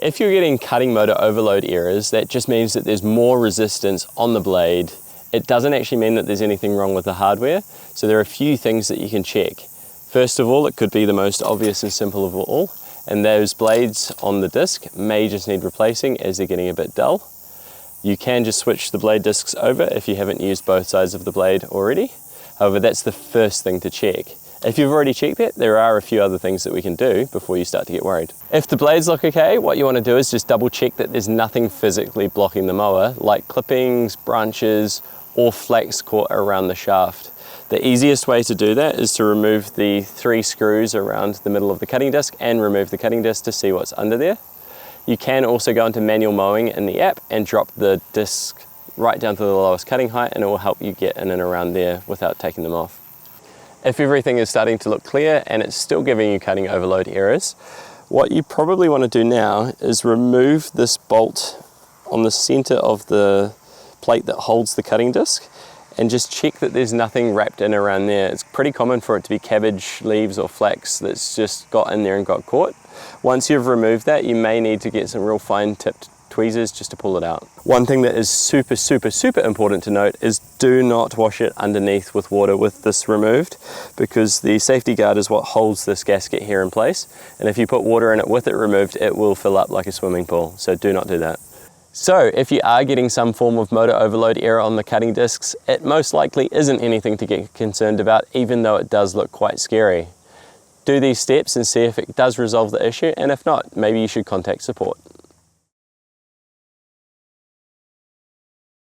If you're getting cutting motor overload errors, that just means that there's more resistance on the blade. It doesn't actually mean that there's anything wrong with the hardware, so there are a few things that you can check. First of all, it could be the most obvious and simple of all, and those blades on the disc may just need replacing as they're getting a bit dull. You can just switch the blade discs over if you haven't used both sides of the blade already. However, that's the first thing to check. If you've already checked that, there are a few other things that we can do before you start to get worried. If the blades look okay, what you want to do is just double check that there's nothing physically blocking the mower, like clippings, branches, or flax caught around the shaft. The easiest way to do that is to remove the 3 screws around the middle of the cutting disc and remove the cutting disc to see what's under there. You can also go into manual mowing in the app and drop the disc right down to the lowest cutting height, and it will help you get in and around there without taking them off. If everything is starting to look clear and it's still giving you cutting overload errors, what you probably want to do now is remove this bolt on the center of the plate that holds the cutting disc and just check that there's nothing wrapped in around there. It's pretty common for it to be cabbage leaves or flax that's just got in there and got caught. Once you've removed that, you may need to get some real fine tipped tweezers just to pull it out. One thing that is super important to note is do not wash it underneath with water with this removed, because the safety guard is what holds this gasket here in place, and if you put water in it with it removed, it will fill up like a swimming pool, so do not do that. So if you are getting some form of motor overload error on the cutting discs, it most likely isn't anything to get concerned about, even though it does look quite scary. Do these steps and see if it does resolve the issue, and if not, maybe you should contact support.